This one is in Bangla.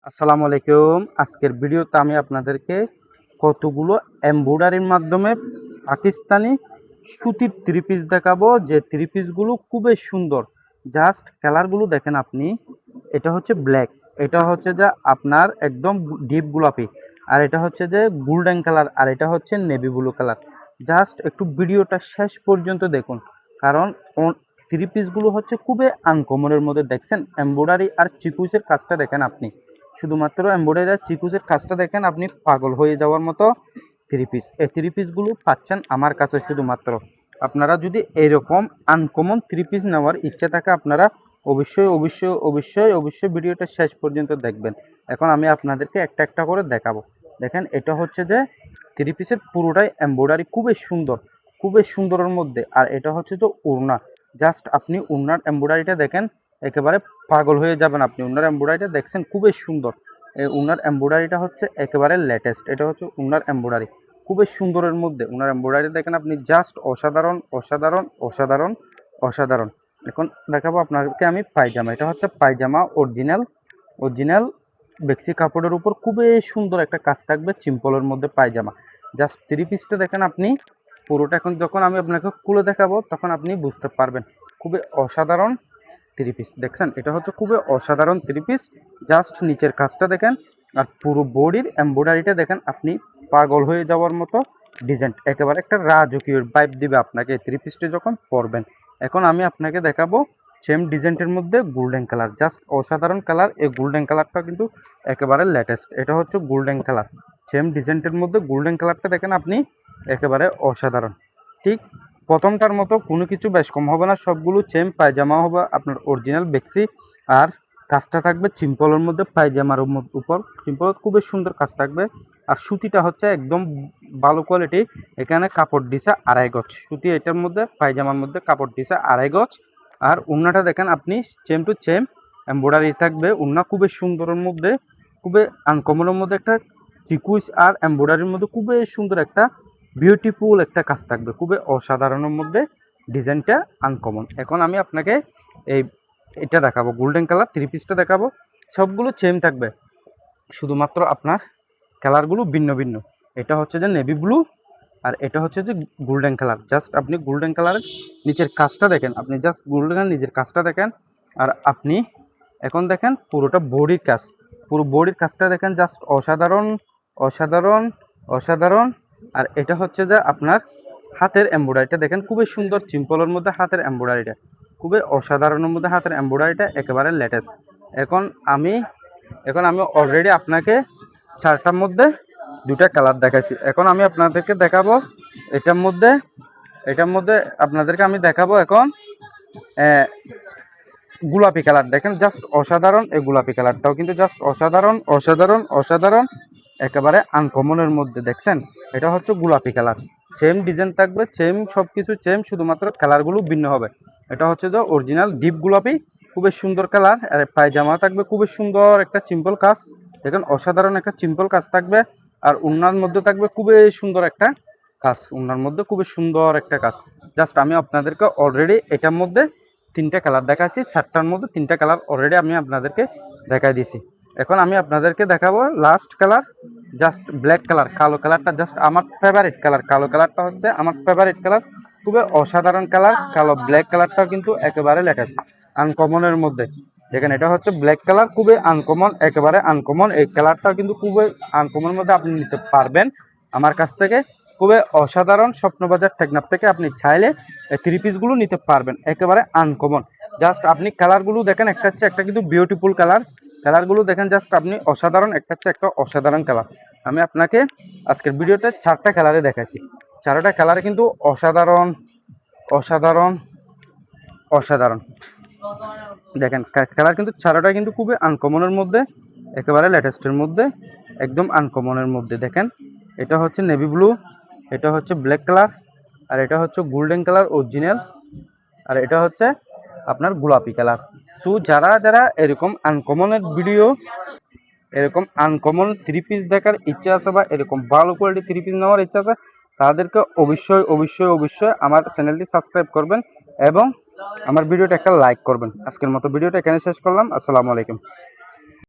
আসসালামু আলাইকুম। আজকের ভিডিওতে আমি আপনাদেরকে কতগুলো এমব্রয়ডারির মাধ্যমে পাকিস্তানি সুতির থ্রি পিস দেখাবো, যে থ্রি পিসগুলো খুবই সুন্দর। জাস্ট কালারগুলো দেখেন আপনি। এটা হচ্ছে ব্ল্যাক, এটা হচ্ছে যে আপনার একদম ডিপ গোলাপি, আর এটা হচ্ছে যে গোল্ডেন কালার, আর এটা হচ্ছে নেভি ব্লু কালার। জাস্ট একটু ভিডিওটা শেষ পর্যন্ত দেখুন, কারণ থ্রি পিসগুলো হচ্ছে খুবই আনকমনের মধ্যে। দেখছেন এমব্রয়ডারি আর চিকুইসের কাজটা দেখেন আপনি, শুধুমাত্র এমব্রয়ডারি আর চিকুজের কাজটা দেখেন আপনি পাগল হয়ে যাওয়ার মতো থ্রি পিস। এই থ্রি পিসগুলো পাচ্ছেন আমার কাছে শুধুমাত্র। আপনারা যদি এরকম আনকমন থ্রি পিস নেওয়ার ইচ্ছা থাকে, আপনারা অবশ্যই অবশ্যই অবশ্যই অবশ্যই ভিডিওটা শেষ পর্যন্ত দেখবেন। এখন আমি আপনাদেরকে একটা একটা করে দেখাবো। দেখেন এটা হচ্ছে যে থ্রি পিসের পুরোটাই এমব্রয়ডারি, খুবই সুন্দর, খুবই সুন্দরের মধ্যে। আর এটা হচ্ছে যে ওড়না। জাস্ট আপনি ওড়নার এমব্রয়ডারিটা দেখেন, একেবারে পাগল হয়ে যাবেন আপনি। উনার এমব্রয়ডারিটা দেখছেন খুবই সুন্দর। এই উনার এমব্রয়ডারিটা হচ্ছে একেবারে লেটেস্ট। এটা হচ্ছে উনার এমব্রয়ডারি, খুবই সুন্দরের মধ্যে। উনার এমব্রয়ডারি দেখেন আপনি, জাস্ট অসাধারণ অসাধারণ অসাধারণ অসাধারণ। এখন দেখাবো আপনাদেরকে আমি পায়জামা। এটা হচ্ছে পায়জামা, অরিজিনাল অরিজিনাল বেক্সি কাপড়ের উপর খুবই সুন্দর একটা কাজ থাকবে, সিম্পলের মধ্যে পায়জামা। জাস্ট থ্রি পিসটা দেখেন আপনি পুরোটা। এখন যখন আমি আপনাকে খুলে দেখাবো তখন আপনি বুঝতে পারবেন। খুবই অসাধারণ থ্রি পিস দেখছেন, এটা হচ্ছে খুবই অসাধারণ থ্রি পিস। জাস্ট নিচের কাজটা দেখেন, আর পুরো বডির এমব্রয়ডারিটা দেখেন আপনি পাগল হয়ে যাওয়ার মতো ডিজাইন। একেবারে একটা রাজকীয় ভাইব দিবে আপনাকে এই থ্রি পিসটি যখন পরবেন। এখন আমি আপনাকে দেখাবো সেম ডিজাইনটির মধ্যে গোল্ডেন কালার, জাস্ট অসাধারণ কালার। এই গোল্ডেন কালারটা কিন্তু একেবারে লেটেস্ট। এটা হচ্ছে গোল্ডেন কালার, সেম ডিজাইনটির মধ্যে গোল্ডেন কালারটা দেখেন আপনি, একেবারে অসাধারণ। ঠিক প্রথমটার মতো কোনো কিছু বেশ কম হবে না, সবগুলো সেম। পায়জামা হবে আপনার অরিজিনাল বেক্সি, আর কাজটা থাকবে সিম্পলের মধ্যে। পায়জামার উপর সিম্পল খুবই সুন্দর কাজ থাকবে। আর সুতিটা হচ্ছে একদম ভালো কোয়ালিটি। এখানে কাপড় দিছে 2.5 গজ সুতি, এটার মধ্যে পায়জামার মধ্যে কাপড় দিছে 2.5 গজ। আর উন্নাটা দেখেন আপনি সেম টু সেম এমব্রয়ডারি থাকবে। উন্না খুবই সুন্দরের মধ্যে, খুবই আনকমনের মধ্যে একটা চিকুইস আর এমব্রয়ডারির মধ্যে খুবই সুন্দর একটা বিউটিফুল একটা কাজ থাকবে, খুবই অসাধারণের মধ্যে। ডিজাইনটা আনকমন। এখন আমি আপনাকে এই এটা দেখাবো, গোল্ডেন কালার থ্রি পিসটা দেখাবো। সবগুলো সেম থাকবে, শুধুমাত্র আপনার কালারগুলো ভিন্ন ভিন্ন। এটা হচ্ছে যে নেভি ব্লু, আর এটা হচ্ছে যে গোল্ডেন কালার। জাস্ট আপনি গোল্ডেন কালারের নিচের কাজটা দেখেন, আপনি জাস্ট গোল্ডেন কালার নিচের কাজটা দেখেন। আর আপনি এখন দেখেন পুরোটা বডির কাজ, পুরো বডির কাজটা দেখেন, জাস্ট অসাধারণ অসাধারণ অসাধারণ। আর এটা হচ্ছে যে আপনার হাতের এমব্রয়ডারিটা দেখেন, খুবই সুন্দর সিম্পলের মধ্যে হাতের এমব্রয়ডারিটা, খুবই অসাধারণের মধ্যে হাতের এমব্রয়ডারিটা, একেবারে লেটেস্ট। এখন আমি অলরেডি আপনাকে শার্টটার মধ্যে দুটা কালার দেখাইছি। এখন আমি আপনাদেরকে দেখাবো এটার মধ্যে আপনাদেরকে আমি দেখাবো এখন গোলাপি কালার। দেখেন জাস্ট অসাধারণ, এই গোলাপি কালারটাও কিন্তু জাস্ট অসাধারণ অসাধারণ অসাধারণ, একেবারে আনকমনের মধ্যে। দেখছেন এটা হচ্ছে গোলাপি কালার, সেম ডিজাইন থাকবে, সেম সব কিছু সেম, শুধুমাত্র কালারগুলো ভিন্ন হবে। এটা হচ্ছে যে অরিজিনাল ডিপ গোলাপি, খুবই সুন্দর কালার। আর পায়জামা থাকবে খুবই সুন্দর একটা সিম্পল কাজ, দেখেন অসাধারণ একটা সিম্পল কাজ থাকবে। আর উন্নার মধ্যে থাকবে খুবই সুন্দর একটা কাজ, উন্নার মধ্যে খুবই সুন্দর একটা কাজ। জাস্ট আমি আপনাদেরকে অলরেডি এটার মধ্যে তিনটা কালার দেখাচ্ছি, চারটার মধ্যে তিনটা কালার অলরেডি আমি আপনাদেরকে দেখাই দিয়েছি। এখন আমি আপনাদেরকে দেখাবো last colour, just black colour, কালো কালারটা জাস্ট আমার ফেভারিট কালার। কালো কালারটা হচ্ছে আমার ফেভারিট কালার, খুবই অসাধারণ কালার। কালো ব্ল্যাক কালারটাও কিন্তু একেবারে লেটেস্ট আনকমনের মধ্যে। দেখেন এটা হচ্ছে ব্ল্যাক কালার, খুবই আনকমন, একেবারে আনকমন। এই কালারটাও কিন্তু খুবই আনকমনের মধ্যে আপনি নিতে পারবেন আমার কাছ থেকে, খুবই অসাধারণ। স্বপ্নবাজার টেকনাফ থেকে আপনি চাইলে থ্রি পিসগুলো নিতে পারবেন, একেবারে আনকমন। জাস্ট আপনি কালারগুলো দেখেন, একটা হচ্ছে একটা কিন্তু বিউটিফুল কালার। কালারগুলো দেখেন জাস্ট আপনি অসাধারণ, একটা হচ্ছে একটা অসাধারণ কালার। আমি আপনাকে আজকের ভিডিওতে 4টা কালারে দেখাচ্ছি, 4টা কালারে কিন্তু অসাধারণ অসাধারণ অসাধারণ। দেখেন কালার কিন্তু 4টাই কিন্তু খুবই আনকমনের মধ্যে, একেবারে লেটেস্টের মধ্যে, একদম আনকমনের মধ্যে। দেখেন এটা হচ্ছে নেভি ব্লু, এটা হচ্ছে ব্ল্যাক কালার, আর এটা হচ্ছে গোল্ডেন কালার অরিজিনাল, আর এটা হচ্ছে আপনার গোলাপি কালার। সো যারা যারা এরকম আনকমনের ভিডিও, এরকম আনকমন থ্রি পিস দেখার ইচ্ছা আছে, বা এরকম ভালো কোয়ালিটি থ্রি পিস নেওয়ার ইচ্ছা আছে, তাদেরকে অবশ্যই অবশ্যই অবশ্যই আমার চ্যানেলটি সাবস্ক্রাইব করবেন এবং আমার ভিডিওটা একটা লাইক করবেন। আজকের মতো ভিডিওটা এখানে শেষ করলাম। আসসালামু আলাইকুম।